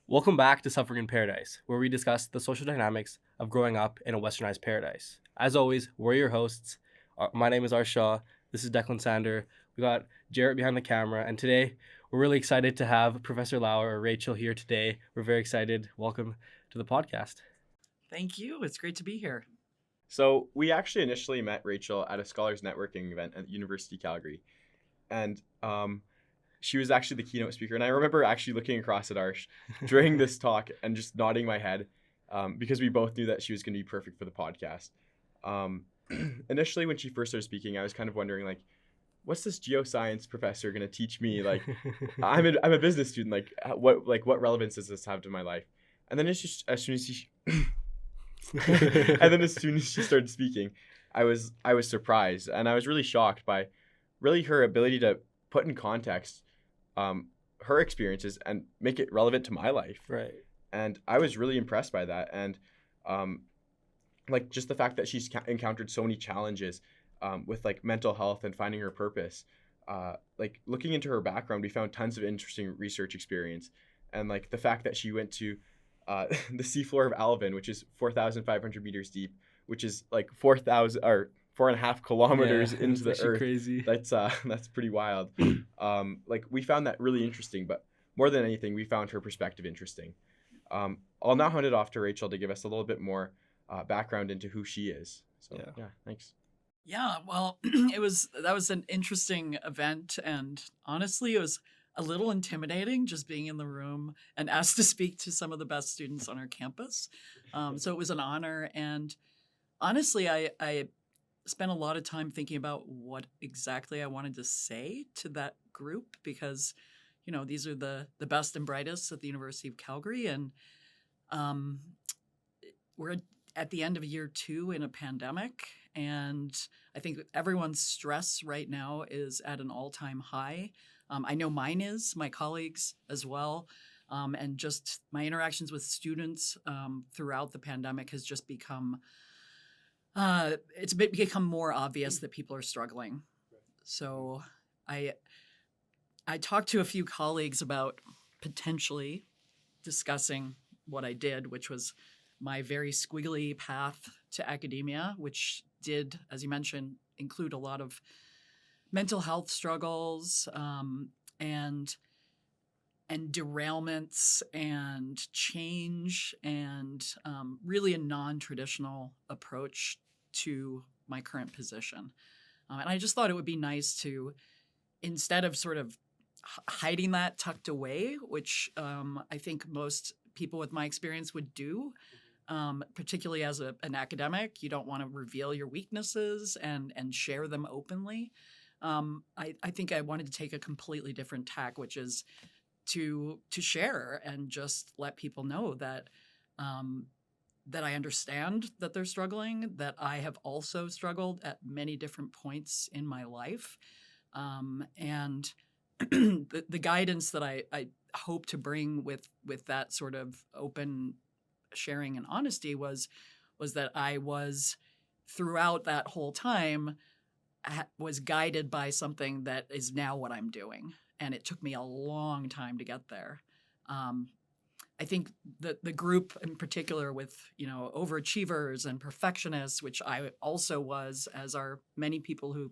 Welcome back to Suffering in Paradise, where we discuss the social dynamics of growing up in a westernized paradise. As always, we're your hosts. My name is Arshaw. This is Declan Sander. We got Jarrett behind the camera, and today we're really excited to have Professor Lauer or Rachel here today. We're very excited. Welcome to the podcast. Thank you. It's great to be here. So we actually initially met Rachel at a scholars networking event at University of Calgary, and she was actually the keynote speaker. And I remember actually looking across at Arsh during this talk and just nodding my head because we both knew that she was going to be perfect for the podcast. Initially, when she first started speaking, I was kind of wondering, like, what's this geoscience professor going to teach me? Like, I'm a business student. What relevance does this have to my life? And then it's just as soon as she and then as soon as she started speaking, I was surprised, and I was really shocked by really her ability to put in context her experiences and make it relevant to my life. Right. And I was really impressed by that, and like just the fact that she's encountered so many challenges with like mental health and finding her purpose. Like looking into her background, we found tons of interesting research experience, and like the fact that she went to the seafloor of Alvin, which is 4,500 meters deep, which is like 4,000 or 4.5 kilometers into the earth. Crazy. That's pretty wild. Like we found that really interesting, but more than anything, we found her perspective interesting. I'll now hand it off to Rachel to give us a little bit more background into who she is. So yeah thanks. Yeah, well, that was an interesting event, and honestly, it was a little intimidating just being in the room and asked to speak to some of the best students on our campus. So it was an honor, and honestly, I spent a lot of time thinking about what exactly I wanted to say to that group because, these are the best and brightest at the University of Calgary, and we're at the end of year 2 in a pandemic, and I think everyone's stress right now is at an all-time high. I know mine is, my colleagues as well, and just my interactions with students throughout the pandemic has just become become more obvious that people are struggling. So I talked to a few colleagues about potentially discussing what I did, which was my very squiggly path to academia, which did, as you mentioned, include a lot of mental health struggles and derailments and change and really a non-traditional approach to my current position. And I just thought it would be nice to, instead of sort of hiding that tucked away, which I think most people with my experience would do, particularly as an academic, you don't want to reveal your weaknesses and share them openly. I think I wanted to take a completely different tack, which is to share and just let people know that that I understand that they're struggling, that I have also struggled at many different points in my life, and the guidance that I hope to bring with that sort of open sharing and honesty was that I was throughout that whole time was guided by something that is now what I'm doing, and it took me a long time to get there. I think the group in particular with overachievers and perfectionists, which I also was, as are many people who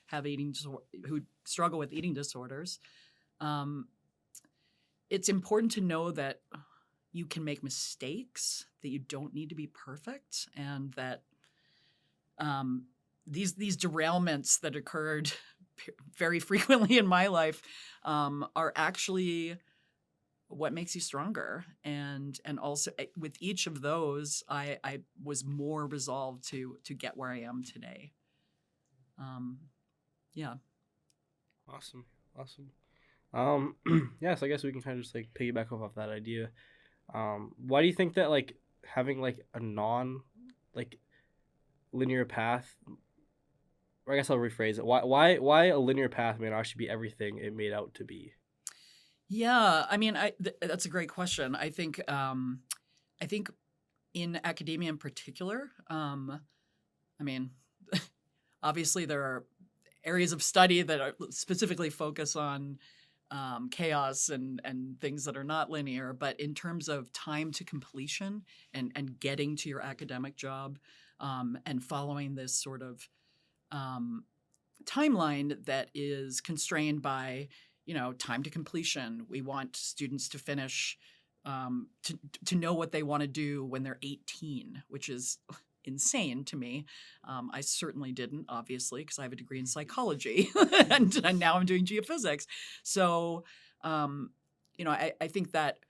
have who struggle with eating disorders. It's important to know that you can make mistakes, that you don't need to be perfect, and that these derailments that occurred very frequently in my life are actually what makes you stronger. And also with each of those, I was more resolved to get where I am today. Yeah. Awesome. Yeah, so I guess we can kind of just like piggyback off that idea. Why do you think that like having like a non like linear path, or I guess I'll rephrase it. Why a linear path may not actually be everything it made out to be? Yeah, I mean, that's a great question. I think in academia in particular, I mean, obviously there are areas of study that are specifically focus on chaos and things that are not linear. But in terms of time to completion and getting to your academic job, and following this sort of timeline that is constrained by, time to completion. We want students to finish, to know what they want to do when they're 18, which is insane to me. I certainly didn't, obviously, because I have a degree in psychology and now I'm doing geophysics. So, I think that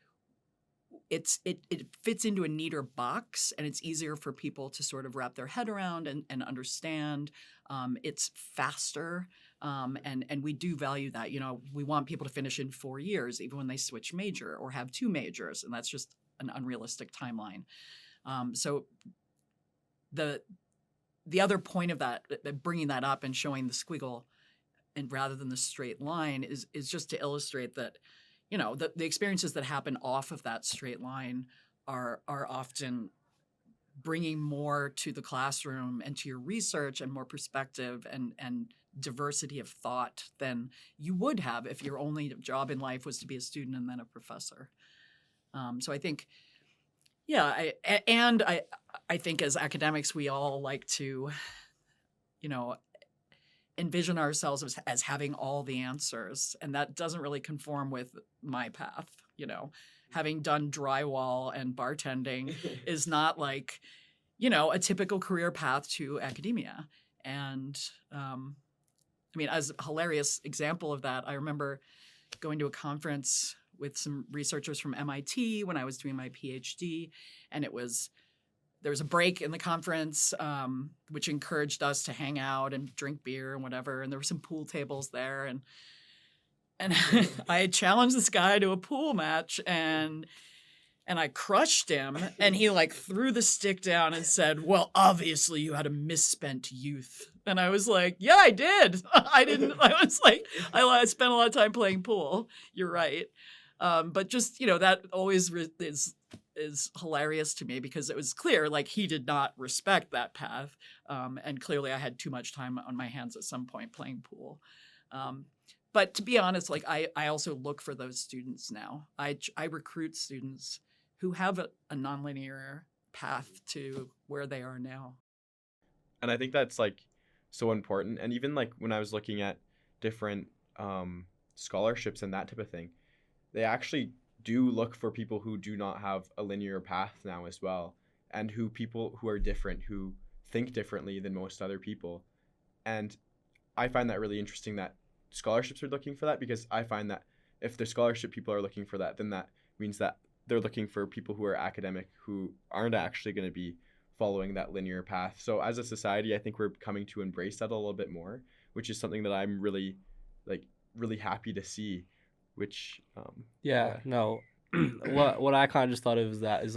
it fits into a neater box, and it's easier for people to sort of wrap their head around and understand. It's faster, and we do value that. We want people to finish in 4 years, even when they switch major or have 2 majors, and that's just an unrealistic timeline. So the other point of that, bringing that up and showing the squiggle, and rather than the straight line, is just to illustrate that, the experiences that happen off of that straight line are often bringing more to the classroom and to your research and more perspective and diversity of thought than you would have if your only job in life was to be a student and then a professor. So I think, I think as academics, we all like to, envision ourselves as having all the answers, and that doesn't really conform with my path. Having done drywall and bartending is not like, a typical career path to academia. And as a hilarious example of that, I remember going to a conference with some researchers from MIT when I was doing my PhD, and there was a break in the conference, which encouraged us to hang out and drink beer and whatever. And there were some pool tables there. And I had challenged this guy to a pool match, and I crushed him. And he threw the stick down and said, "Well, obviously you had a misspent youth." And I was like, "Yeah, I did. I spent a lot of time playing pool. You're right." But just, that always is hilarious to me, because it was clear he did not respect that path, and clearly I had too much time on my hands at some point playing pool. But to be honest, I also look for those students now. I recruit students who have a nonlinear path to where they are now. And I think that's so important. And even when I was looking at different scholarships and that type of thing, they actually do look for people who do not have a linear path now as well, and people who are different, who think differently than most other people. And I find that really interesting that scholarships are looking for that, because I find that if the scholarship people are looking for that, then that means that they're looking for people who are academic, who aren't actually going to be following that linear path. So as a society, I think we're coming to embrace that a little bit more, which is something that I'm really happy to see. Which no, what I kind of just thought of is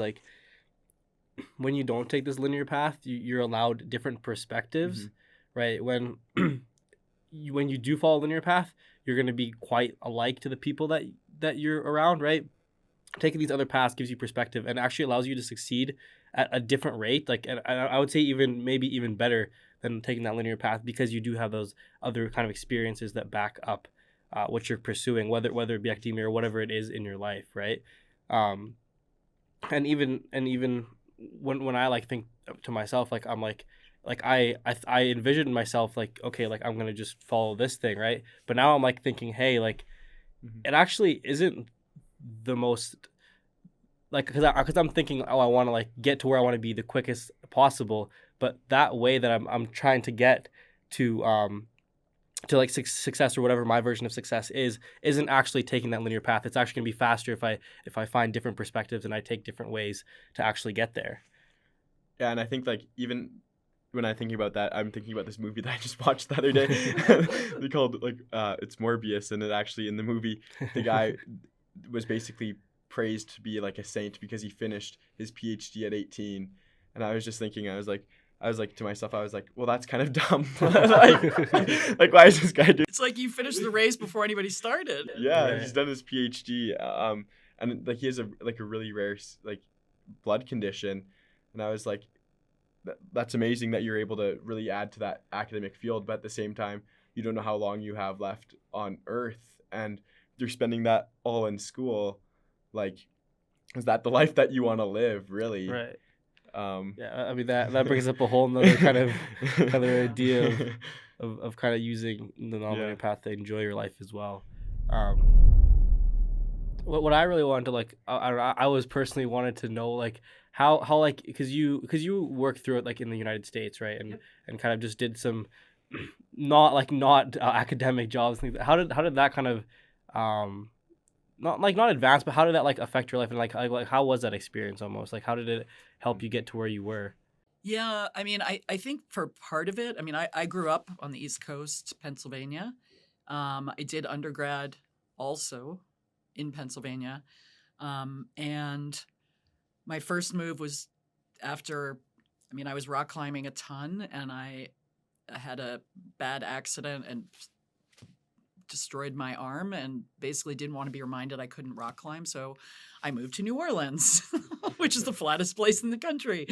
when you don't take this linear path, you're allowed different perspectives, right? When you do follow a linear path, you're going to be quite alike to the people that you're around, right? Taking these other paths gives you perspective and actually allows you to succeed at a different rate. And I would say maybe even better than taking that linear path, because you do have those other kind of experiences that back up what you're pursuing, whether it be academia or whatever it is in your life, right? And even when I think to myself, I envisioned myself okay, I'm gonna just follow this thing, right? But now I'm thinking, hey, it actually isn't the most because I'm thinking, I want to get to where I want to be the quickest possible, but that way that I'm trying to get to success, or whatever my version of success isn't actually taking that linear path. It's actually going to be faster if I find different perspectives and I take different ways to actually get there. Yeah, and I think even when I'm thinking about that, I'm thinking about this movie that I just watched the other day. They called it's Morbius, and it actually, in the movie, the guy was basically praised to be a saint because he finished his PhD at 18. And I was just thinking, I was to myself, well, that's kind of dumb. Why is this guy doing? It's you finished the race before anybody started. Yeah, right. He's done his PhD, and he has a really rare blood condition, and I was that's amazing that you're able to really add to that academic field, but at the same time, you don't know how long you have left on Earth, and after spending that all in school, like, is that the life that you want to live, really? Right. Um, Yeah, I mean that brings up a whole nother kind of Yeah. idea of kind of using the non-linear Yeah. path to enjoy your life as well. What I really wanted to like I was personally wanted to know like how like because you work through it like in the United States, right, and Yep. and kind of just did some not academic jobs and things. How did that kind of not advanced, but how did that like affect your life, and like how was that experience almost, like how did it help you get to where you were? Yeah, I mean, I think for part of it, I mean, I grew up on the East Coast, Pennsylvania. I did undergrad also in Pennsylvania. And my first move was after, I mean, I was rock climbing a ton and I had a bad accident and destroyed my arm and basically didn't want to be reminded I couldn't rock climb. So I moved to New Orleans, which is the flattest place in the country.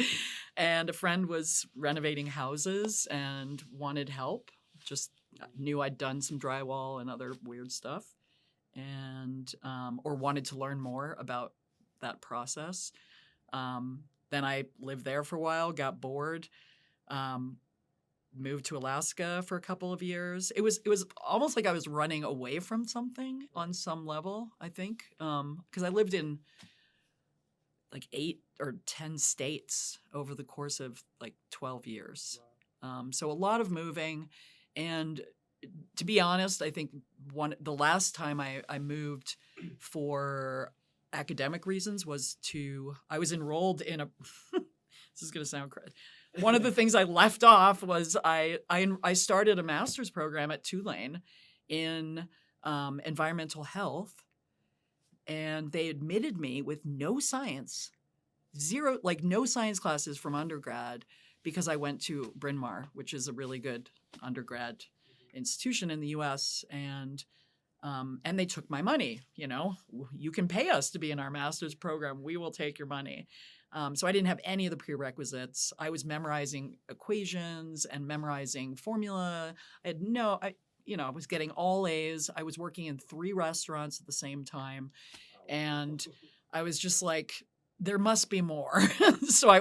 And a friend was renovating houses and wanted help. Just knew I'd done some drywall and other weird stuff, and or wanted to learn more about that process. Then I lived there for a while, got bored, moved to Alaska for a couple of years. It was almost like I was running away from something on some level, I think, because I lived in like 8 or 10 states over the course of like 12 years. So a lot of moving. And to be honest, I think the last time I moved for academic reasons was I was enrolled in a this is going to sound crazy. One of the things I left off was I started a master's program at Tulane in environmental health, and they admitted me with no science, zero, like no science classes from undergrad, because I went to Bryn Mawr, which is a really good undergrad institution in the U.S. And they took my money. You know, you can pay us to be in our master's program. We will take your money. So I didn't have any of the prerequisites. I was memorizing equations and memorizing formula. I was getting all A's. I was working in 3 restaurants at the same time. And I was just like, there must be more. So I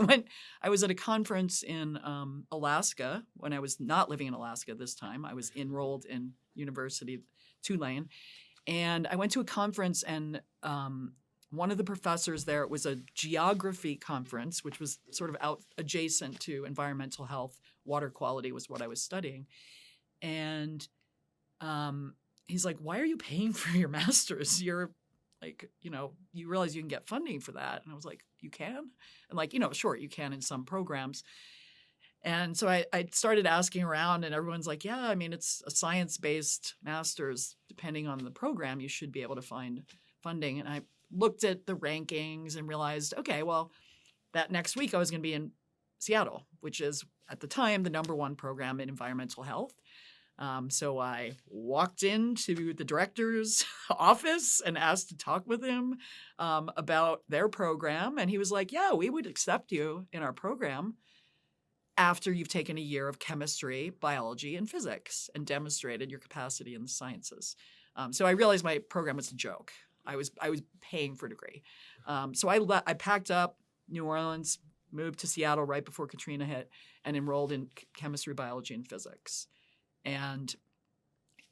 was at a conference in Alaska when I was not living in Alaska this time. I was enrolled in University Tulane. And I went to a conference, and one of the professors there, it was a geography conference, which was sort of out adjacent to environmental health. Water quality was what I was studying. And he's like, why are you paying for your master's? You're like, you realize you can get funding for that. And I was like, you can? And like, sure, you can in some programs. And so I started asking around, and everyone's like, yeah, I mean, it's a science-based master's. Depending on the program, you should be able to find funding. And I looked at the rankings and realized, okay, well, that next week I was going to be in Seattle, which is at the time the #1 program in environmental health. So I walked into the director's office and asked to talk with him about their program. And he was like, yeah, we would accept you in our program after you've taken a year of chemistry, biology, and physics and demonstrated your capacity in the sciences. So I realized my program was a joke. I was paying for a degree. So I packed up New Orleans, moved to Seattle right before Katrina hit, and enrolled in chemistry, biology, and physics. And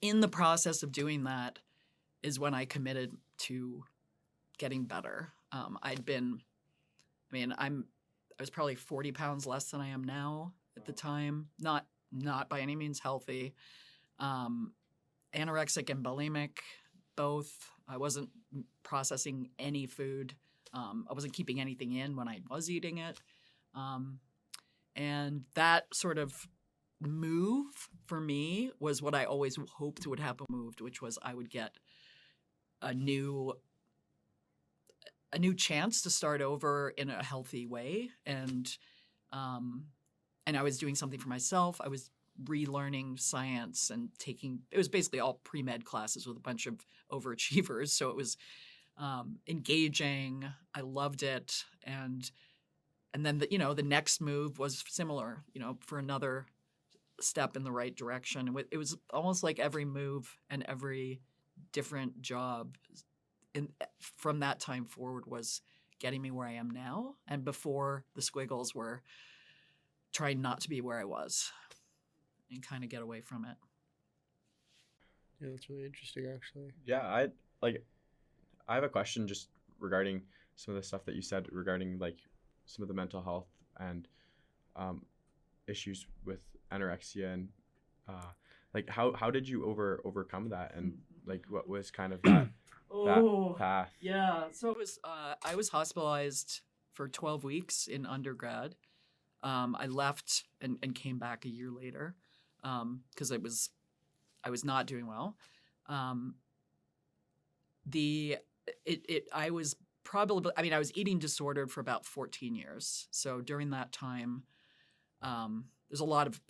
in the process of doing that is when I committed to getting better. I was probably 40 pounds less than I am now at the time. Not by any means healthy. Anorexic and bulimic, both. I wasn't processing any food. I wasn't keeping anything in when I was eating it. And that sort of move for me was what I always hoped would happen, which was I would get a new chance to start over in a healthy way. And I was doing something for myself. I was relearning science and it was basically all pre-med classes with a bunch of overachievers. So it was engaging. I loved it. And then the next move was similar, for another step in the right direction. It was almost like every move and every different job from that time forward was getting me where I am now. And before, the squiggles were trying not to be where I was and kind of get away from it. Yeah, that's really interesting, actually. Yeah, I have a question just regarding some of the stuff that you said regarding like some of the mental health and issues with anorexia and like how did you overcome that, and like what was kind of that path? Yeah. So it was I was hospitalized for 12 weeks in undergrad. I left and came back a year later because I was not doing well. I was probably, I mean, I was eating disordered for about 14 years. So during that time, there's a lot of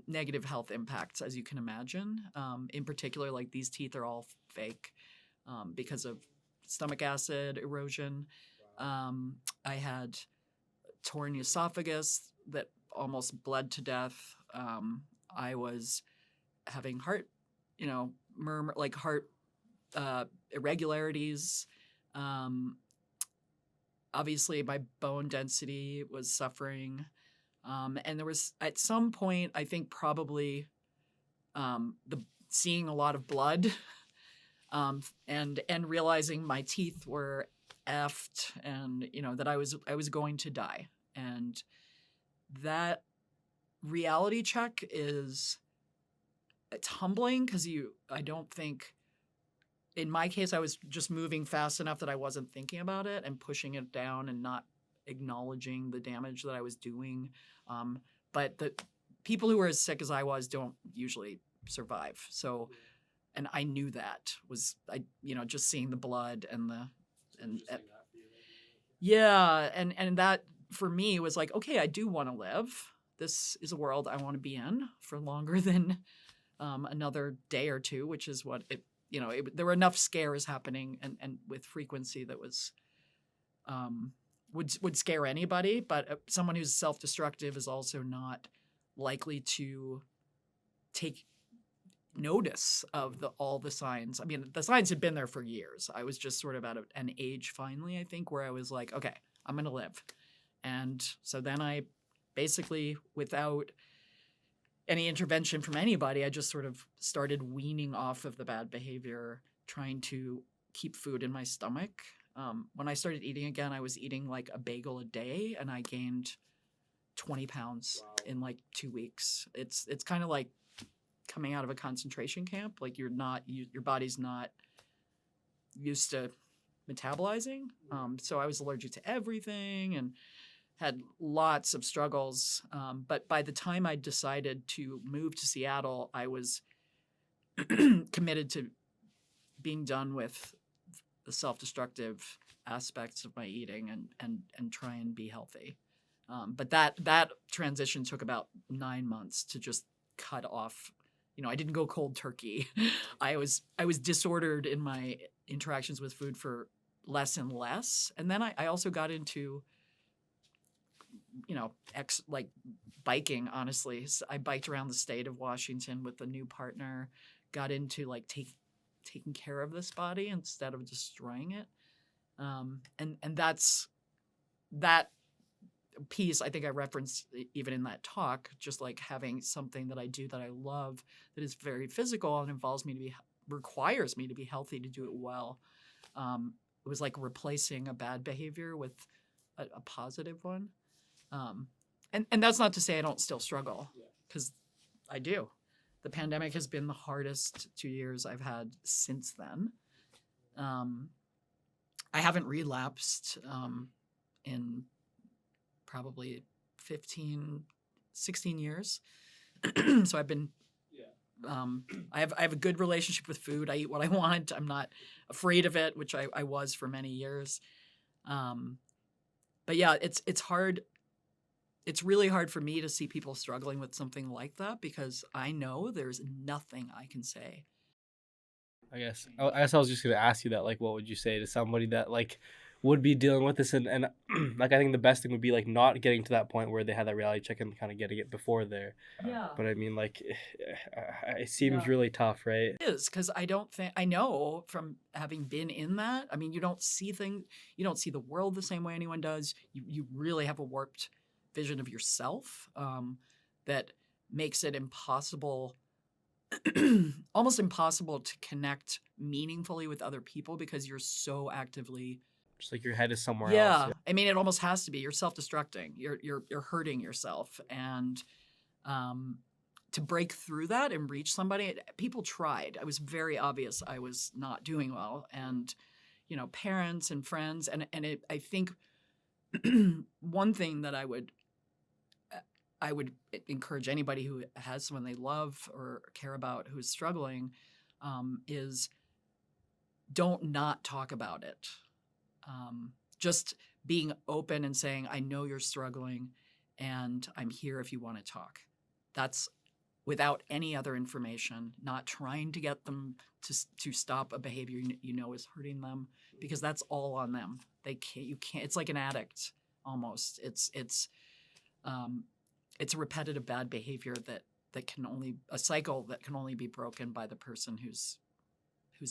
negative health impacts, as you can imagine. In particular, like these teeth are all fake because of stomach acid erosion. I had torn esophagus that almost bled to death. I was having heart, heart irregularities. Obviously, my bone density was suffering. And there was, at some point, I think probably seeing a lot of blood and realizing my teeth were effed and, that I was going to die. And that reality check it's humbling because I don't think, in my case, I was just moving fast enough that I wasn't thinking about it and pushing it down and not acknowledging the damage that I was doing. But the people who are as sick as I was don't usually survive. So, and I knew that just seeing the blood and that for me was like, okay, I do want to live. This is a world I want to be in for longer than another day or two, which is what there were enough scares happening and with frequency that was would scare anybody, but someone who's self-destructive is also not likely to take notice of all the signs. I mean, the signs had been there for years. I was just sort of at an age finally, I think, where I was like, okay, I'm going to live. And so then I basically, without any intervention from anybody, I just sort of started weaning off of the bad behavior, trying to keep food in my stomach. When I started eating again, I was eating like a bagel a day, and I gained 20 pounds in like 2 weeks. It's kind of like coming out of a concentration camp. Like your body's not used to metabolizing. So I was allergic to everything and had lots of struggles. But by the time I decided to move to Seattle, I was committed to being done with the self-destructive aspects of my eating and try and be healthy. But that transition took about 9 months to just cut off. I didn't go cold turkey. I was disordered in my interactions with food for less and less. And then I also got into biking, honestly. So I biked around the state of Washington with a new partner, got into like taking care of this body instead of destroying it. And that's that piece I think I referenced even in that talk, just like having something that I do that I love that is very physical and requires me to be healthy to do it well. It was like replacing a bad behavior with a positive one. And that's not to say I don't still struggle, because I do. The pandemic has been the hardest 2 years I've had since then. I haven't relapsed in probably 15, 16 years. So I've been, I have a good relationship with food. I eat what I want. I'm not afraid of it, which I was for many years. But yeah, it's hard. It's really hard for me to see people struggling with something like that, because I know there's nothing I can say. I guess I was just gonna ask you that, like, what would you say to somebody that like would be dealing with this, and like I think the best thing would be like not getting to that point where they had that reality check and kind of getting it before there. Yeah. But I mean, like, it seems Yeah. really tough, right? It is, because I don't think, I know from having been in that, I mean, you don't see the world the same way anyone does. You really have a warped vision of yourself, that makes it impossible, almost impossible to connect meaningfully with other people because you're so actively. Just like your head is somewhere Yeah, else. I mean, it almost has to be. You're self-destructing. You're hurting yourself, and to break through that and reach somebody, people tried. It was very obvious I was not doing well, and parents and friends, and I think one thing that I would encourage anybody who has someone they love or care about who's struggling, is don't not talk about it. Just being open and saying, I know you're struggling and I'm here if you want to talk. That's without any other information, not trying to get them to stop a behavior is hurting them, because that's all on them. You can't, it's like an addict almost. It's a repetitive bad behavior that can only, a cycle that can only be broken by the person who's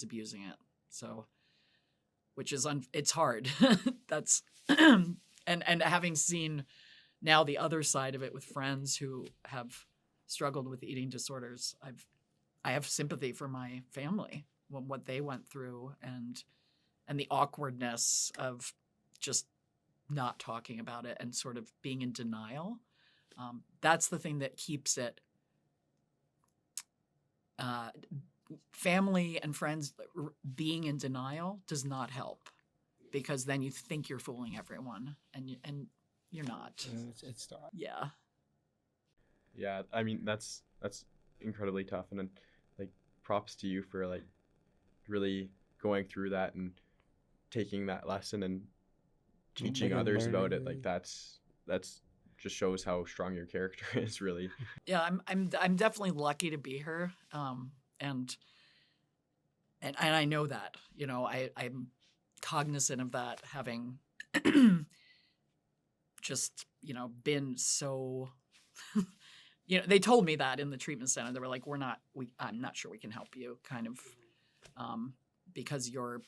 abusing it. So, which is it's hard. That's and having seen now the other side of it with friends who have struggled with eating disorders, I have sympathy for my family, what they went through, and the awkwardness of just not talking about it and sort of being in denial. That's the thing that keeps it. Family and friends being in denial does not help, because then you think you're fooling everyone, and you're not. It's not. Yeah. Yeah, I mean that's incredibly tough, and then like props to you for like really going through that and taking that lesson and teaching Like, others about it. learning. Like that's just shows how strong your character is, really. Yeah, I'm definitely lucky to be her, and I know that, I'm cognizant of that, having just been so. They told me that in the treatment center. They were like, I'm not sure we can help you, kind of, because you're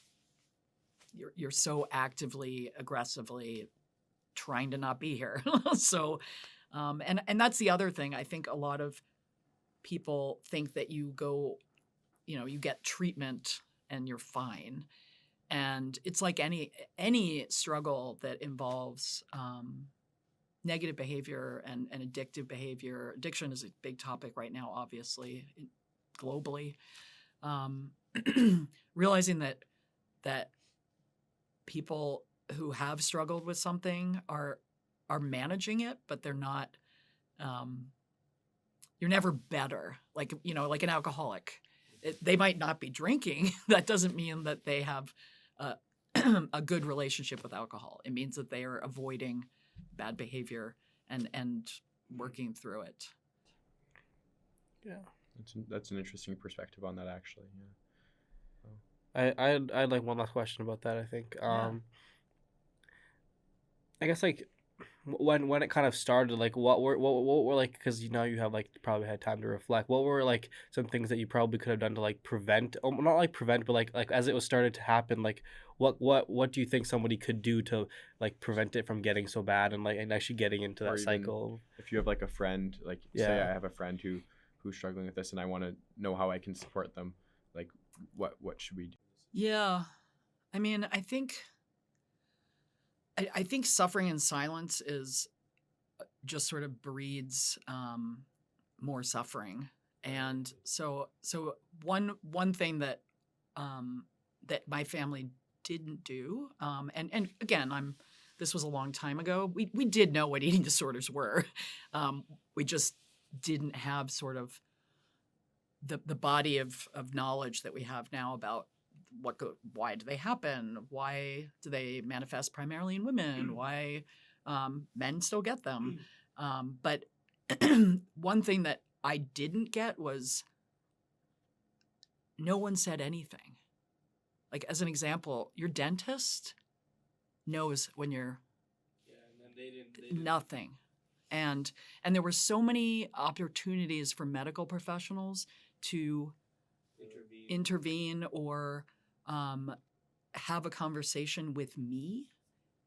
so actively, aggressively trying to not be here. So, and that's the other thing. I think a lot of people think that you go, you get treatment and you're fine. And it's like any struggle that involves negative behavior and addictive behavior. Addiction is a big topic right now, obviously, globally. Realizing that people who have struggled with something are managing it, but they're not. You're never better. Like like an alcoholic, they might not be drinking. That doesn't mean that they have a good relationship with alcohol. It means that they are avoiding bad behavior and working through it. Yeah. That's an interesting perspective on that, actually. I I'd like one last question about that. I think. I guess like when it kind of started, like what were like, because you have like probably had time to reflect. What were like some things that you probably could have done to like prevent, not like prevent, but like as it was started to happen, like what do you think somebody could do to like prevent it from getting so bad and like and actually getting into Or that even cycle? if you have like a friend, like say Yeah. I have a friend who's struggling with this, and I want to know how I can support them. Like, what should we do? Yeah, I mean, I think suffering in silence is just sort of breeds more suffering, and so one thing that that my family didn't do, and again, this was a long time ago. We did know what eating disorders were. We just didn't have sort of the body of knowledge that we have now about why do they happen? Why do they manifest primarily in women? Why men still get them? But one thing that I didn't get was no one said anything. Like, as an example, your dentist knows when you're Yeah, and then they didn't. nothing. And there were so many opportunities for medical professionals to intervene or have a conversation with me.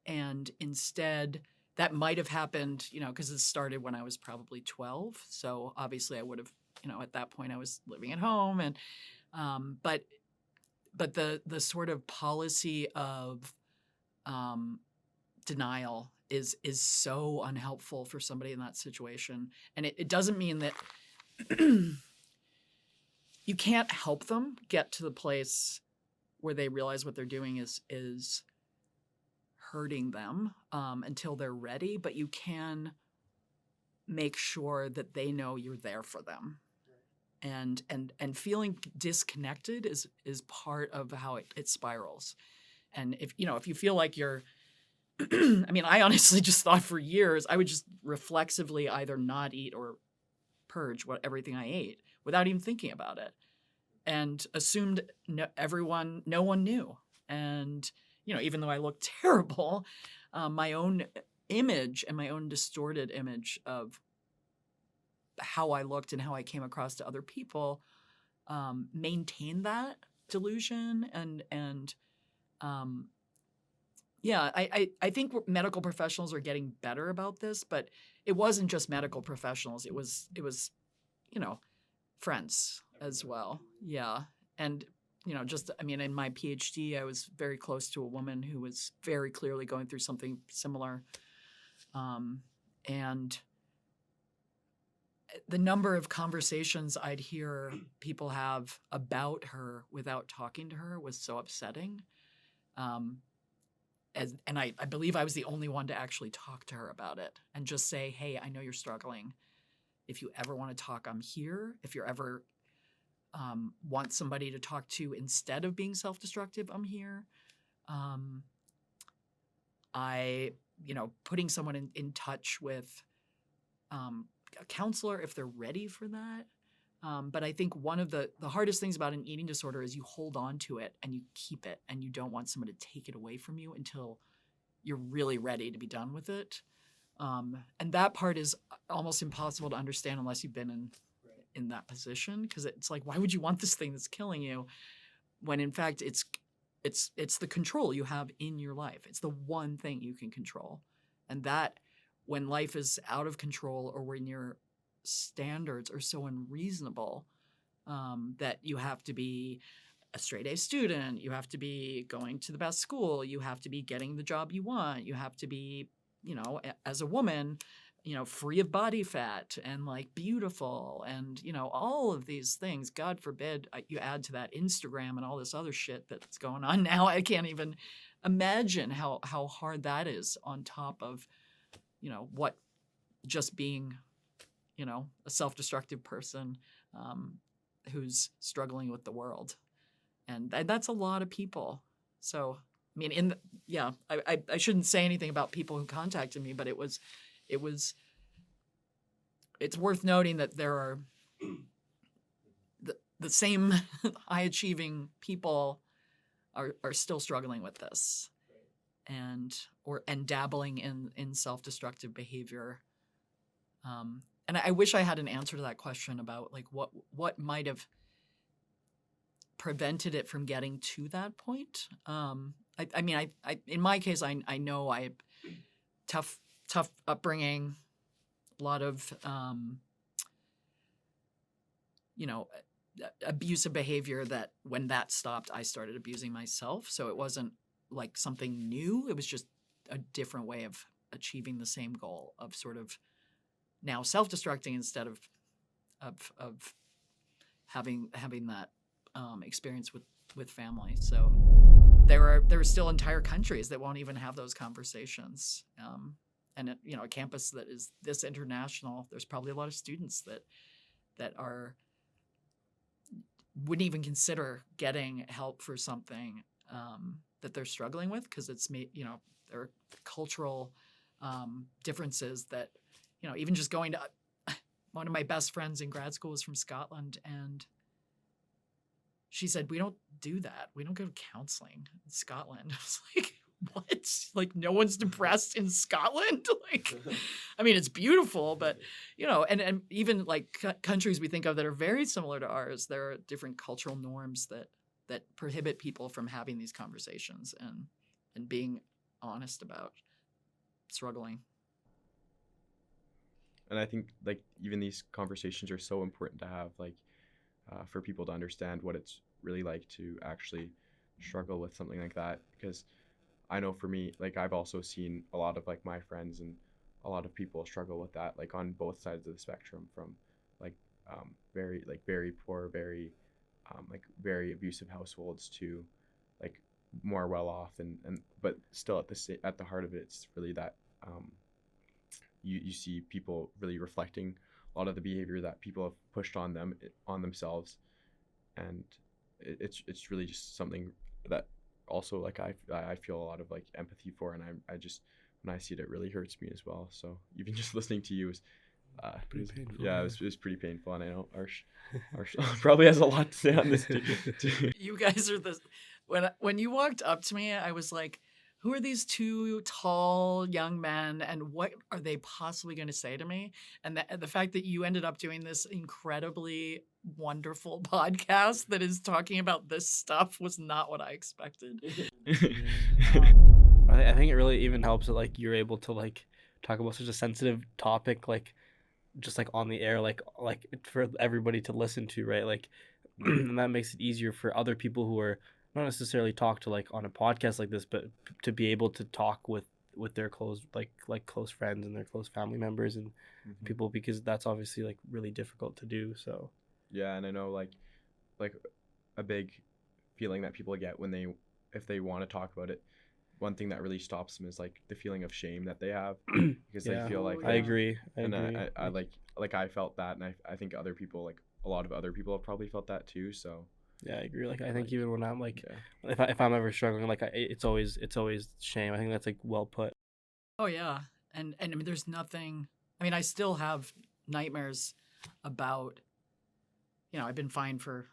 And instead, that might have happened, because it started when I was probably 12. So obviously I would have, at that point I was living at home. And but the sort of policy of denial is so unhelpful for somebody in that situation. And it doesn't mean that you can't help them get to the place where they realize what they're doing is hurting them until they're ready, but you can make sure that they know you're there for them. And feeling disconnected is part of how it spirals. And if you feel like you're I mean, I honestly just thought for years I would just reflexively either not eat or purge everything I ate without even thinking about it, and assumed no one knew. And even though I looked terrible, my own image and my own distorted image of how I looked and how I came across to other people maintained that delusion. And yeah, I think medical professionals are getting better about this, but it wasn't just medical professionals. It was friends as well. Yeah. And in my PhD, I was very close to a woman who was very clearly going through something similar. And the number of conversations I'd hear people have about her without talking to her was so upsetting. And I believe I was the only one to actually talk to her about it and just say, hey, I know you're struggling. If you ever want to talk, I'm here. If you're ever want somebody to talk to instead of being self-destructive, I'm here. Putting someone in touch with a counselor if they're ready for that. But I think one of the hardest things about an eating disorder is you hold on to it and you keep it, and you don't want someone to take it away from you until you're really ready to be done with it. And that part is almost impossible to understand unless you've been in that position, because it's like, why would you want this thing that's killing you when in fact it's the control you have in your life. It's the one thing you can control. And that when life is out of control or when your standards are so unreasonable that you have to be a straight A student, you have to be going to the best school, you have to be getting the job you want, you have to be, as a woman, free of body fat and like beautiful and, all of these things. God forbid you add to that Instagram and all this other shit that's going on now. I can't even imagine how hard that is on top of, what just being, a self-destructive person who's struggling with the world. And that's a lot of people. So, I mean, I shouldn't say anything about people who contacted me, but it's worth noting that there are the same high achieving people are still struggling with this and dabbling in self-destructive behavior. And I wish I had an answer to that question about like what might have prevented it from getting to that point. I mean, in my case, I know I tough upbringing, a lot of abusive behavior that when that stopped, I started abusing myself. So it wasn't like something new. It was just a different way of achieving the same goal of sort of now self-destructing instead of having that experience with family. So there are still entire countries that won't even have those conversations. And a campus that is this international, there's probably a lot of students that wouldn't even consider getting help for something that they're struggling with, because it's there are cultural differences that even just going to one of my best friends in grad school was from Scotland, and she said, we don't do that. We don't go to counseling in Scotland. I was like, what? Like, no one's depressed in Scotland? Like, I mean, it's beautiful, but, you know, and even like countries we think of that are very similar to ours, there are different cultural norms that prohibit people from having these conversations and being honest about struggling. And I think like even these conversations are so important to have, like for people to understand what it's really like to actually struggle with something like that. Because I know for me, like I've also seen a lot of like my friends and a lot of people struggle with that, like on both sides of the spectrum, from like very poor, like very abusive households to like more well off, and but still at the heart of it, it's really that you see people really reflecting a lot of the behavior that people have pushed on themselves, and it's really just something that also like I feel a lot of like empathy for, and I just when I see it really hurts me as well. So even just listening to you is Pretty painful. yeah, it was pretty painful, and I know Aarsh probably has a lot to say on this too. You guys are the when you walked up to me, I was like, who are these two tall young men, and what are they possibly going to say to me? And the fact that you ended up doing this incredibly wonderful podcast that is talking about this stuff was not what I expected. I think it really even helps that like you're able to like talk about such a sensitive topic, like just like on the air, like for everybody to listen to, right? Like and that makes it easier for other people who are not necessarily talk to like on a podcast like this, but to be able to talk with their close like close friends and their close family members and people, because that's obviously like really difficult to do. So Yeah, and I know like a big feeling that people get when if they want to talk about it, one thing that really stops them is like the feeling of shame that they have, because yeah, they feel like I agree. I like I felt that, and I think other people, like a lot of other people have probably felt that too. So Yeah, I agree. Like I think even when I'm like yeah. if I'm ever struggling, like it's always shame. I think that's like well put. Oh yeah, and I mean, there's nothing. I mean, I still have nightmares about. You know, I've been fine for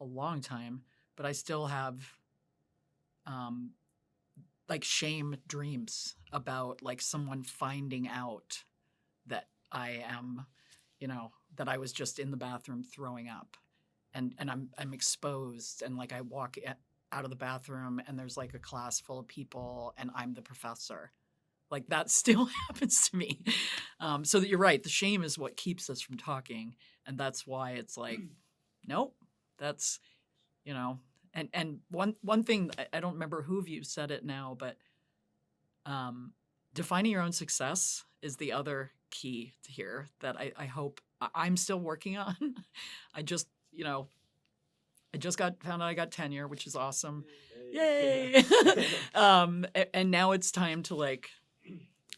a long time, but I still have, like shame dreams about like someone finding out that I am, you know, that I was just in the bathroom throwing up, and I'm exposed, and like I walk out of the bathroom and there's like a class full of people and I'm the professor. Like that still happens to me. So that you're right. The shame is what keeps us from talking, and that's why it's like, nope. That's, you know, and one thing I don't remember who of you said it now, but defining your own success is the other key to here that I hope I'm still working on. I just, you know, I just found out I got tenure, which is awesome. Yay! And now it's time to like,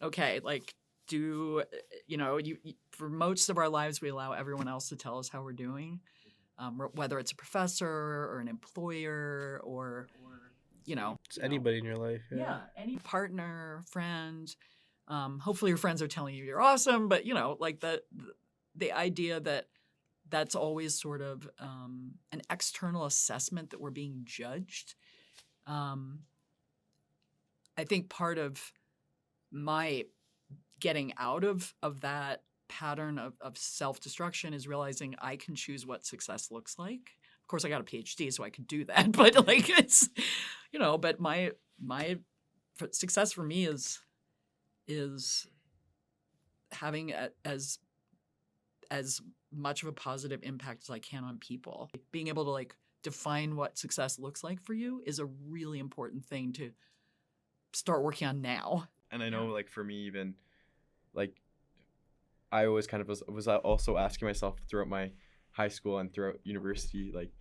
okay, like do, you know, you for most of our lives, we allow everyone else to tell us how we're doing, whether it's a professor or an employer or you know, It's anybody in your life. yeah, any partner, friend. Hopefully your friends are telling you you're awesome, but you know, like the idea that that's always sort of an external assessment that we're being judged. I think part of my getting out of that pattern of self-destruction is realizing I can choose what success looks like. Of course, I got a PhD, so I could do that. But like it's, you know, but my success for me is having as much of a positive impact as I can on people. Being able to like define what success looks like for you is a really important thing to start working on now. And I know like for me, even like I always kind of was also asking myself throughout my high school and throughout university, like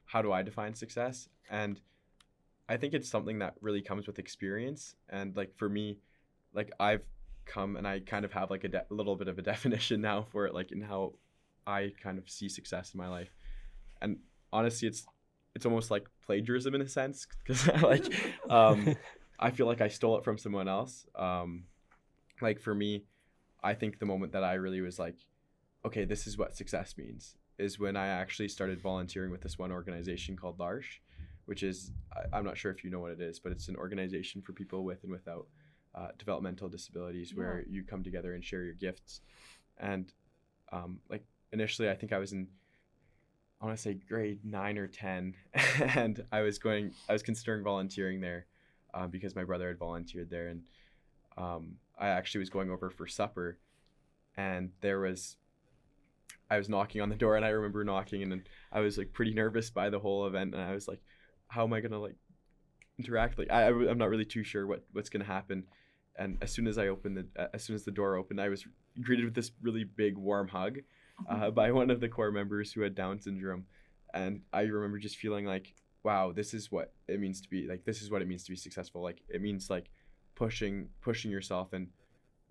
how do I define success? And I think it's something that really comes with experience. And like for me, like I've come and I kind of have like a little bit of a definition now for it, like in how I kind of see success in my life. And honestly, it's almost like plagiarism in a sense, because like I feel like I stole it from someone else. Like for me, I think the moment that I really was like, okay, this is what success means, is when I actually started volunteering with this one organization called L'Arche, which is, I'm not sure if you know what it is, but it's an organization for people with and without developmental disabilities, where you come together and share your gifts. And like initially, I think I was in, I want to say grade 9 or 10, and I was considering volunteering there because my brother had volunteered there, and I actually was going over for supper, and I was knocking on the door, and I remember knocking, and then I was like pretty nervous by the whole event, and I was like, how am I gonna like interact? Like I'm not really too sure what's gonna happen. And as soon as the door opened, I was greeted with this really big warm hug by one of the core members who had Down syndrome, and I remember just feeling like, wow, this is what it means to be like. This is what it means to be successful. Like it means like pushing yourself and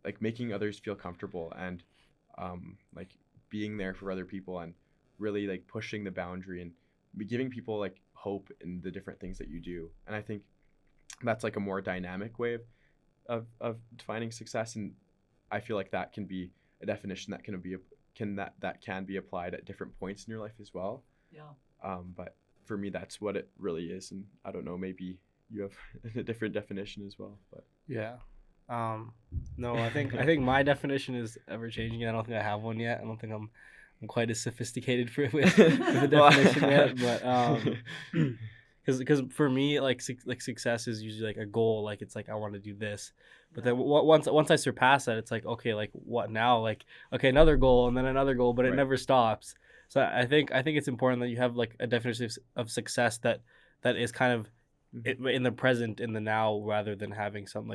like making others feel comfortable, and like being there for other people, and really like pushing the boundary and giving people like hope in the different things that you do. And I think that's like a more dynamic way of defining success, and I feel like that can be a definition that can be applied at different points in your life as well. But for me, that's what it really is, and I don't know, maybe you have a different definition as well. But no, I think my definition is ever changing. I don't think I have one yet. I don't think I'm quite as sophisticated with a definition yet, but because for me, like success is usually like a goal. Like it's like I want to do this, but then once I surpass that, it's like, okay, like what now? Like, okay, another goal and then another goal, but it never stops. So I think it's important that you have like a definition of success that is kind of in the present, in the now, rather than having some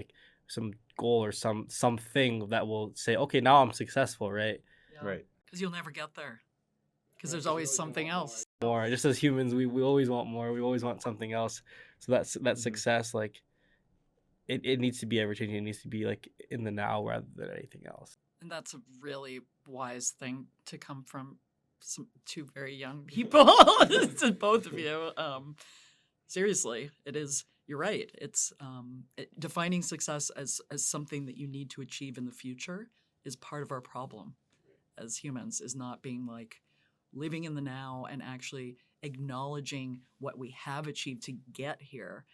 goal or something that will say, okay, now I'm successful, right? Right. Because you'll never get there. Because there's always something else. More. Just as humans, we always want more. We always want something else. So that success, like it needs to be ever changing. It needs to be like in the now rather than anything else. And that's a really wise thing to come from two very young people. To both of you. Seriously, it is. You're right. It's defining success as something that you need to achieve in the future is part of our problem as humans, is not being like living in the now and actually acknowledging what we have achieved to get here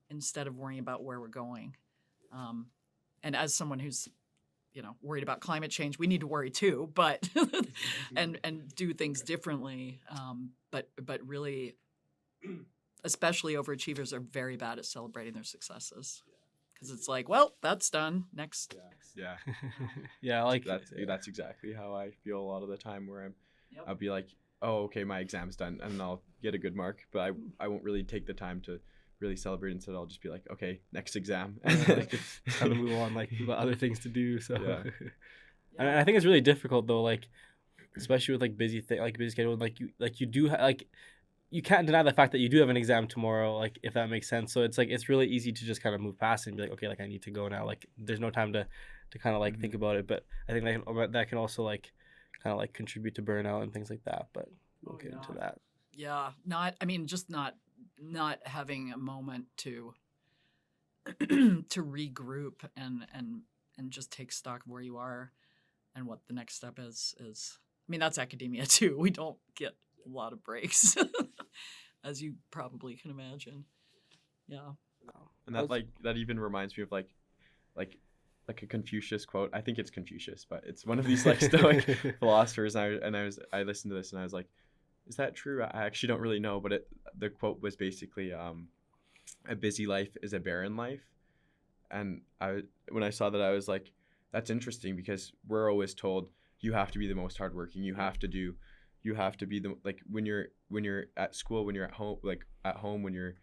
instead of worrying about where we're going. And as someone who's, worried about climate change, we need to worry too, but and do things differently. But really, especially overachievers are very bad at celebrating their successes. Because it's like, well, that's done. Next. Yeah. Yeah, like that's exactly how I feel a lot of the time, where I'll be like, oh, okay, my exam's done, and I'll get a good mark, but I won't really take the time to really celebrate. Instead, I'll just be like, okay, next exam, and like kind of move on, like we've got other things to do. So and I think it's really difficult though, like especially with like busy schedule, like you do like you can't deny the fact that you do have an exam tomorrow, like if that makes sense. So it's like it's really easy to just kind of move past it and be like, okay, like I need to go now. Like there's no time to kind of like think about it. But I think that can also like kind of like contribute to burnout and things like that. But we'll get into that. Yeah, just not having a moment to to regroup and just take stock of where you are and what the next step is. That's academia too. We don't get a lot of breaks, as you probably can imagine. Yeah. And that even reminds me of like a Confucius quote. I think it's Confucius, but it's one of these like Stoic philosophers. And I listened to this and I was like, is that true? I actually don't really know, but the quote was basically, a busy life is a barren life. And when I saw that, I was like, that's interesting, because we're always told you have to be the most hardworking. You have to be the, like when you're at school, when you're at home, when you're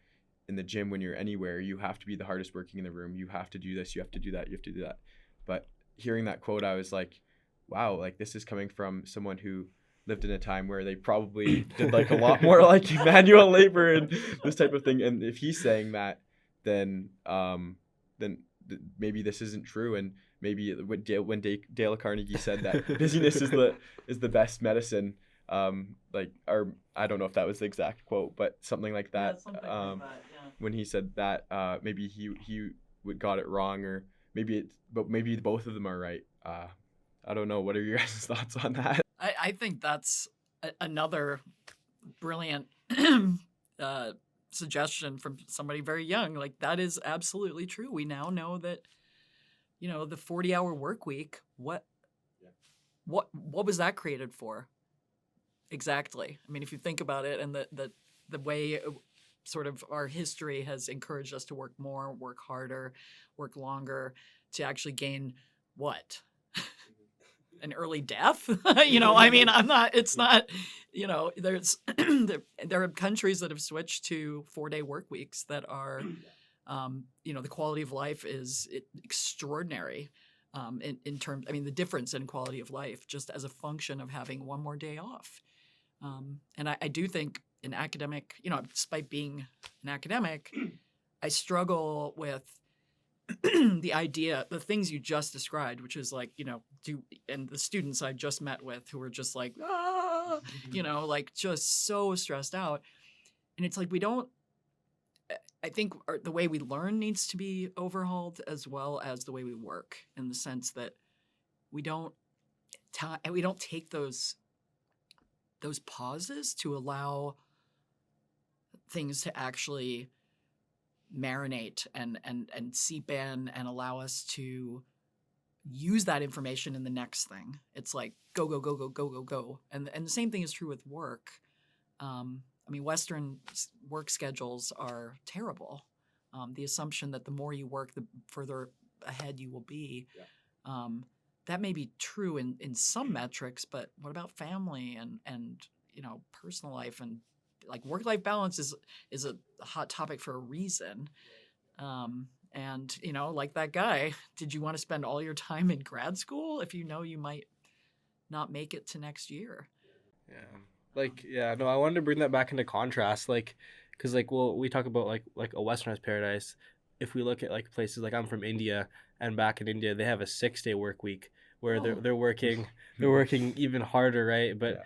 in the gym, when you're anywhere, you have to be the hardest working in the room. You have to do this, you have to do that, you have to do that. But hearing that quote, I was like, wow, like this is coming from someone who lived in a time where they probably did like a lot more like manual labor and this type of thing. And if he's saying that, then maybe this isn't true. And maybe when Dale Carnegie said that busyness is the best medicine, or I don't know if that was the exact quote, but something like that. Yeah, something like that, yeah. When he said that, maybe he got it wrong, or maybe both of them are right. I don't know. What are your guys' thoughts on that? I think that's another brilliant suggestion from somebody very young. Like, that is absolutely true. We now know that, the 40-hour work week, what was that created for? Exactly. I mean, if you think about it, and the way sort of our history has encouraged us to work more, work harder, work longer, to actually gain what? An early death? I mean, it's not, there's, there are countries that have switched to 4-day work weeks that are, the quality of life is extraordinary. In terms, I mean, the difference in quality of life just as a function of having one more day off. And I do think an academic, despite being an academic, I struggle with the idea, the things you just described, which is like, and the students I just met with who were just like, like just so stressed out. And it's like, I think the way we learn needs to be overhauled, as well as the way we work, in the sense that we don't take those pauses to allow things to actually marinate and seep in, and allow us to use that information in the next thing. It's like go, go, go, go, go, go, go. And the same thing is true with work. I mean, Western work schedules are terrible. The assumption that the more you work, the further ahead you will be. Yeah. That may be true in some metrics, but what about family and personal life, and like work-life balance is a hot topic for a reason. And like that guy, did you want to spend all your time in grad school if you know you might not make it to next year? Yeah. No, I wanted to bring that back into contrast, because we talk about like a westernized paradise. If we look at like places like, I'm from India, and back in India they have a 6-day work week where they're working even harder, right? But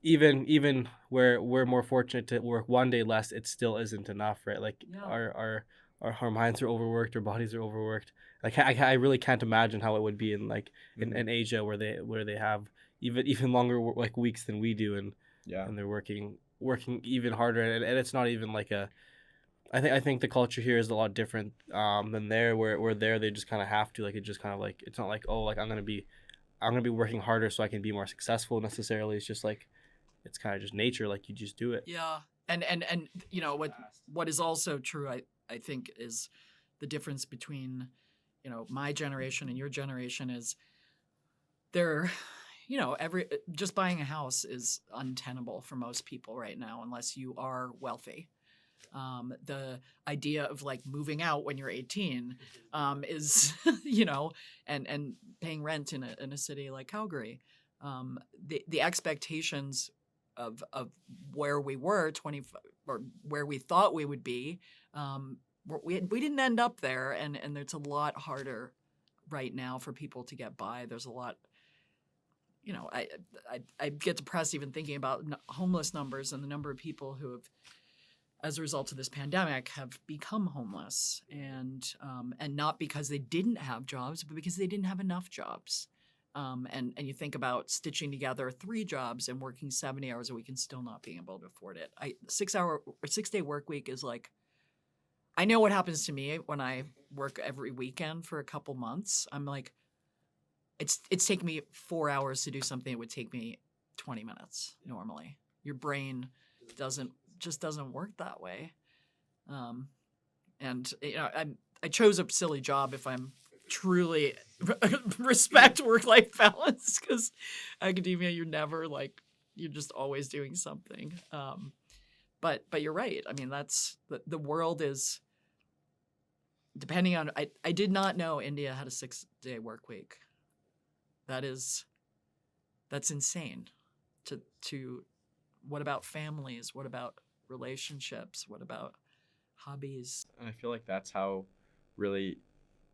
even where we're more fortunate to work 1 day less, it still isn't enough, right? Like our minds are overworked, our bodies are overworked. Like I really can't imagine how it would be in Asia, where they have even longer weeks than we do, and they're working even harder, and it's not even like I think the culture here is a lot different than there, where there they just kind of have to, like, it just kind of like, it's not like, oh, like I'm gonna be working harder so I can be more successful necessarily. It's just like, it's kind of just nature, like you just do it. Yeah. And what is also true, I think, is the difference between my generation and your generation is there. Just buying a house is untenable for most people right now, unless you are wealthy. The idea of like moving out when you're 18 is, and paying rent in a city like Calgary. The expectations of where we were 25, or where we thought we would be, we didn't end up there, and it's a lot harder right now for people to get by. There's a lot. I get depressed even thinking about homeless numbers, and the number of people who have, as a result of this pandemic, have become homeless, and not because they didn't have jobs, but because they didn't have enough jobs. And you think about stitching together 3 jobs and working 70 hours a week and still not being able to afford it. 6-day work week is like, I know what happens to me when I work every weekend for a couple months. I'm like, it's taken me 4 hours to do something that would take me 20 minutes normally. Your brain doesn't work that way. And I chose a silly job if I'm truly respect work-life balance, because academia, you're just always doing something. But you're right. I mean, that's the world is, depending on, I did not know India had a 6-day work week. That's insane. To what about families? What about relationships? What about hobbies? And I feel like that's how really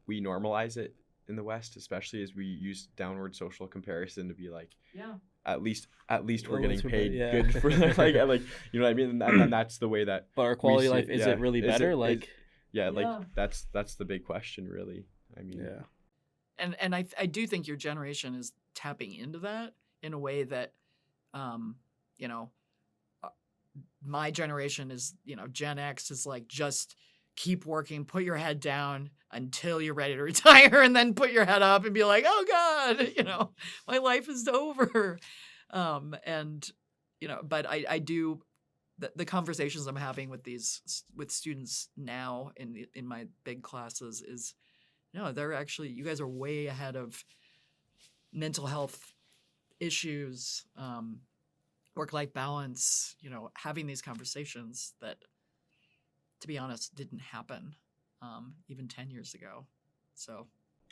we normalize it in the West, especially as we use downward social comparison to be like, at least we're getting paid good for like you know what I mean? And that's the way that. But our quality of life, is it really better? That's the big question, really. I mean, And I do think your generation is tapping into that in a way that, my generation is, Gen X is like, just keep working, put your head down until you're ready to retire, and then put your head up and be like, oh God, my life is over. And, but I do, the conversations I'm having with with students now in my big classes is, no, they're actually, you guys are way ahead of mental health issues, work-life balance, having these conversations that, to be honest, didn't happen even 10 years ago. So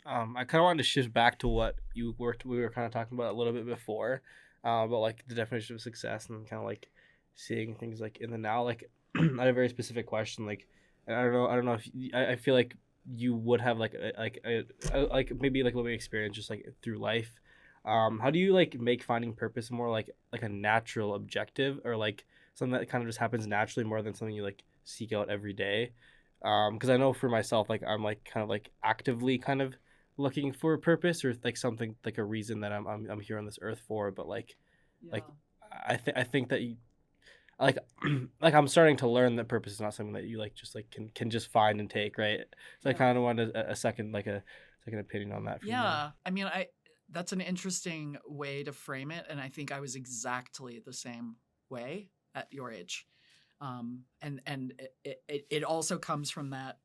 I kind of wanted to shift back to what we were kind of talking about a little bit before, about like the definition of success and kind of like seeing things like in the now. Like I had a very specific question. Like I don't know if I feel like you would have like like maybe like living experience just like through life. How do you like make finding purpose more like a natural objective, or like something that kind of just happens naturally more than something you like seek out every day? Because I know for myself, like I'm like kind of like actively kind of looking for a purpose or like something like a reason that I'm here on this earth for. But like I think that you like like I'm starting to learn that purpose is not something that you like just like can just find and take, right? So I kind of wanted a second opinion on that from you. I mean, that's an interesting way to frame it, and I think I was exactly the same way at your age. And it also comes from that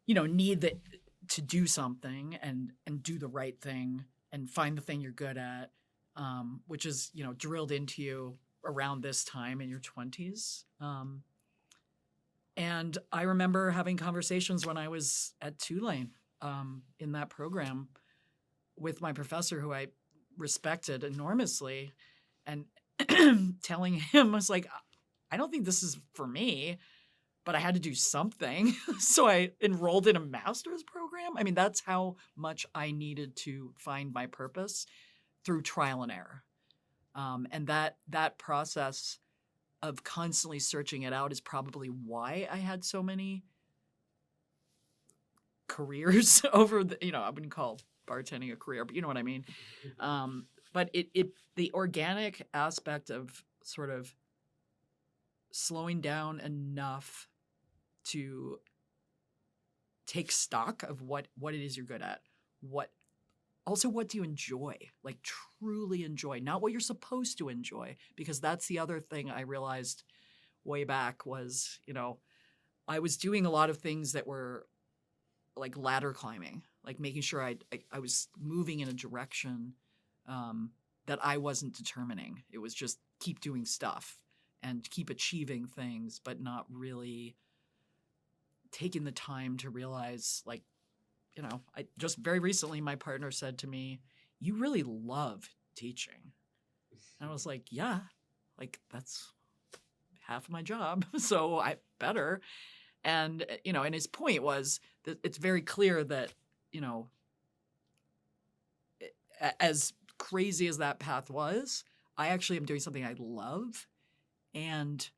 need that to do something and do the right thing and find the thing you're good at, which is drilled into you around this time in your 20s. And I remember having conversations when I was at Tulane, in that program, with my professor, who I respected enormously, and telling him, I was like, I don't think this is for me, but I had to do something. So I enrolled in a master's program. I mean, that's how much I needed to find my purpose, through trial and error. And that process of constantly searching it out is probably why I had so many careers over I wouldn't call bartending a career, but you know what I mean. But the organic aspect of sort of slowing down enough to take stock of what it is you're good at, what do you enjoy, like truly enjoy, not what you're supposed to enjoy, because that's the other thing I realized way back was, I was doing a lot of things that were like ladder climbing, like making sure I was moving in a direction that I wasn't determining. It was just keep doing stuff and keep achieving things, but not really taking the time to realize, like, I just very recently, my partner said to me, "You really love teaching." And I was like, "Yeah, like that's half of my job, so I better." And and his point was that it's very clear that as crazy as that path was, I actually am doing something I love, and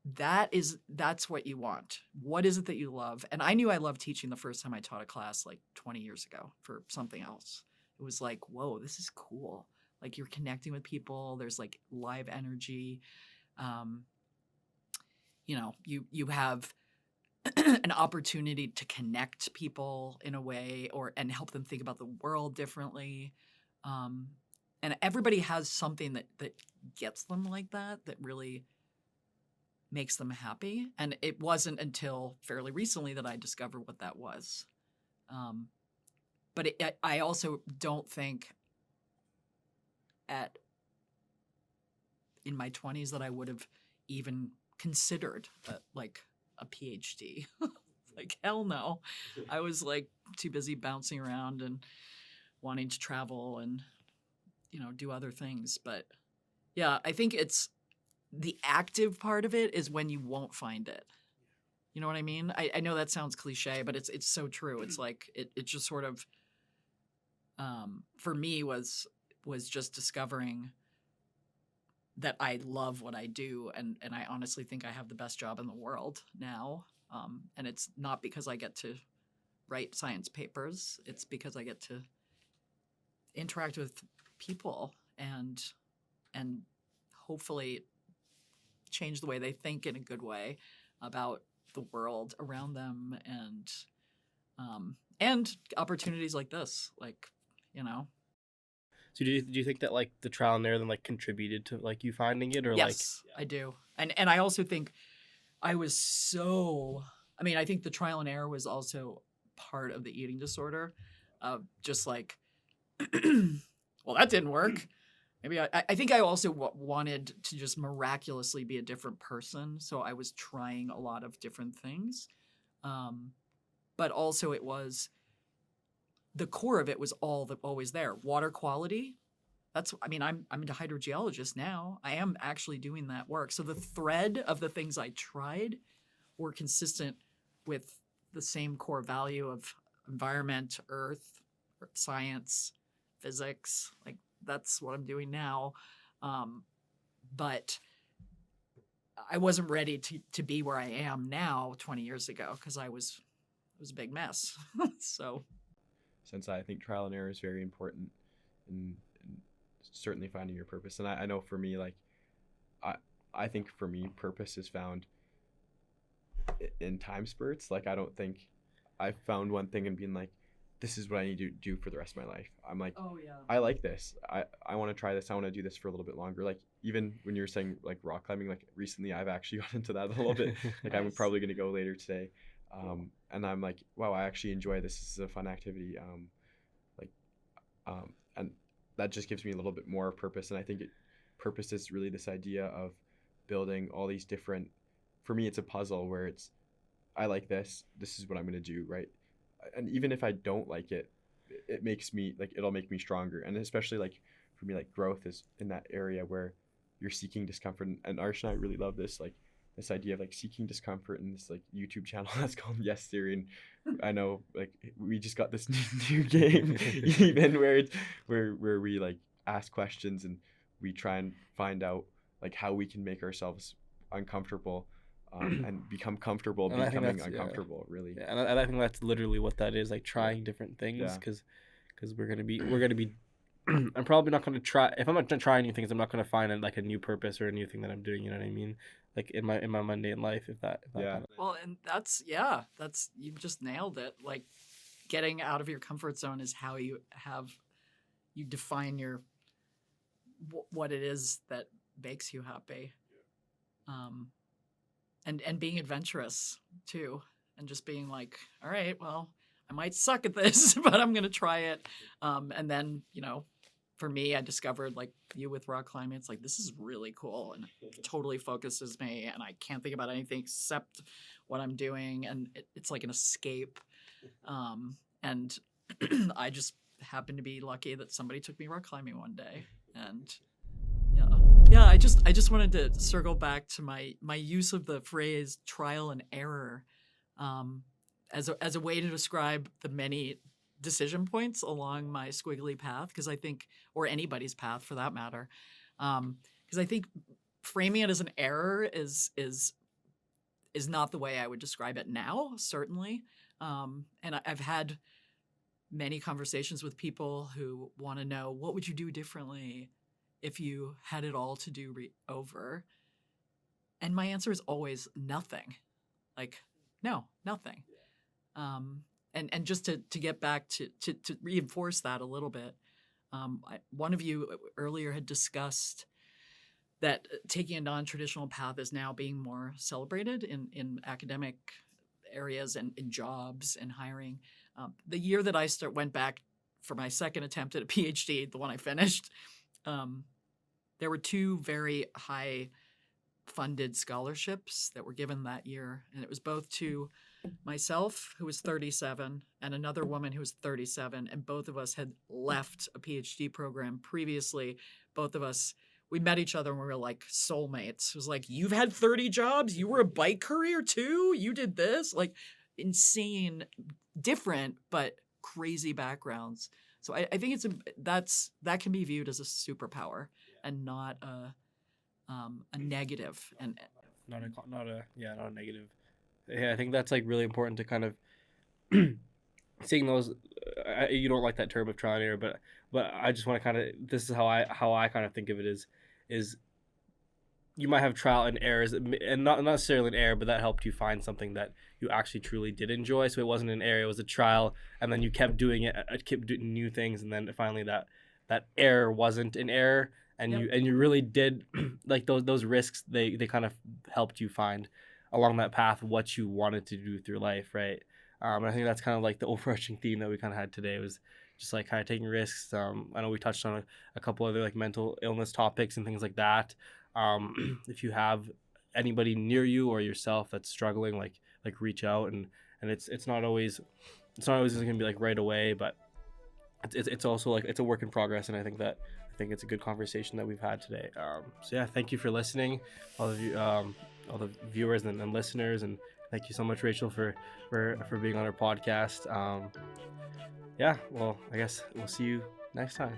that's what you want. What is it that you love? And I knew I loved teaching the first time I taught a class like 20 years ago for something else. It was like, whoa, this is cool. Like you're connecting with people. There's like live energy. You have an opportunity to connect people in a way, and help them think about the world differently. And everybody has something that gets them like that really makes them happy. And it wasn't until fairly recently that I discovered what that was. But I also don't think in my 20s that I would have even considered a PhD. Like, hell no. I was like too busy bouncing around and wanting to travel and, do other things. But yeah, I think it's the active part of it is when you won't find it. You know what I mean? I know that sounds cliche, but it's so true. It's like, it just sort of, for me was just discovering that I love what I do. And I honestly think I have the best job in the world now. And it's not because I get to write science papers. It's because I get to interact with people and hopefully change the way they think in a good way about the world around them, and opportunities like this, like, you know. So do you think that like the trial and error then like contributed to like you finding it, or like Yes, I do. And I also think I was so, I mean, I think the trial and error was also part of the eating disorder. Just like, well, that didn't work. Maybe I think I also wanted to just miraculously be a different person. So I was trying a lot of different things. But also it was, the core of it was always there. Water quality. I mean, I'm a hydrogeologist now. I am actually doing that work. So the thread of the things I tried were consistent with the same core value of environment, earth, science, physics. Like, that's what I'm doing now. But I wasn't ready to be where I am now 20 years ago, because it was a big mess. So Since I think trial and error is very important in certainly finding your purpose. And I know for me, like, I think for me, purpose is found in time spurts. Like, I don't think I found one thing and being like, this is what I need to do for the rest of my life. I'm like, oh yeah, I like this. I want to try this. I want to do this for a little bit longer. Like, even when you were saying like rock climbing, like recently I've actually got into that a little bit. Like, I'm Nice. probably going to go later today. And I'm like, wow, I actually enjoy this. This is a fun activity. And that just gives me a little bit more purpose. And I think purpose is really this idea of building all these different, for me, it's a puzzle where it's, I like this is what I'm going to do, right? And even if I don't like it, it makes me, like, it'll make me stronger. And especially, like, for me, like, growth is in that area where you're seeking discomfort. And Aarsh and I really love this, like, this idea of like seeking discomfort in this like YouTube channel that's called Yes Theory. And I know, like, we just got this new game even where we like ask questions and we try and find out like how we can make ourselves uncomfortable, and become comfortable And I think becoming that's- yeah. uncomfortable, really. Yeah, and I think that's literally what that is, like trying different things, Yeah. because we're gonna be I'm probably not gonna try, if I'm not gonna try new things, I'm not gonna find like a new purpose or a new thing that I'm doing. You know what I mean? Like in my mundane life, if that Yeah. kind of, well, and that's you just nailed it. Like, getting out of your comfort zone is how you define your what it is that makes you happy. And being adventurous too, and just being like, all right, well, I might suck at this, but I'm gonna try it. And then, for me, I discovered, like you with rock climbing, it's like, this is really cool and it totally focuses me, and I can't think about anything except what I'm doing, and it's like an escape. And I just happened to be lucky that somebody took me rock climbing one day, and yeah. I just wanted to circle back to my use of the phrase trial and error, as a way to describe the many decision points along my squiggly path, because I think, or anybody's path for that matter, because I think framing it as an error is not the way I would describe it now, certainly. And I've had many conversations with people who want to know, what would you do differently if you had it all to do over? And my answer is always nothing. Like, no, nothing. And just to get back to reinforce that a little bit, one of you earlier had discussed that taking a non-traditional path is now being more celebrated in academic areas and in jobs and hiring. The year that I went back for my second attempt at a PhD, the one I finished, there were two very high funded scholarships that were given that year. And it was both to myself, who was 37, and another woman who was 37. And both of us had left a PhD program previously. Both of us, we met each other and we were like soulmates. It was like, you've had 30 jobs. You were a bike courier too. You did this. Like, insane, different, but crazy backgrounds. So I think that can be viewed as a superpower and not a negative. And not a negative. Yeah, I think that's like really important to kind of seeing those. You don't like that term of trial and error, but I just want to kind of, this is how I kind of think of it is you might have trial and errors, and not necessarily an error, but that helped you find something that you actually truly did enjoy. So it wasn't an error, it was a trial, and then you kept doing it, kept doing new things, and then finally that error wasn't an error, and Yep. you really did like those risks. They kind of helped you find along that path what you wanted to do through life, right? And I think that's kind of like the overarching theme that we kind of had today was just like kind of taking risks. I know we touched on a couple other like mental illness topics and things like that. If you have anybody near you or yourself that's struggling, like reach out, and it's not always gonna be like right away, but it's also like it's a work in progress, and I think it's a good conversation that we've had today. So yeah, thank you for listening, all of you, all the viewers and listeners, and thank you so much, Rachel, for being on our podcast. Yeah, well, I guess we'll see you next time.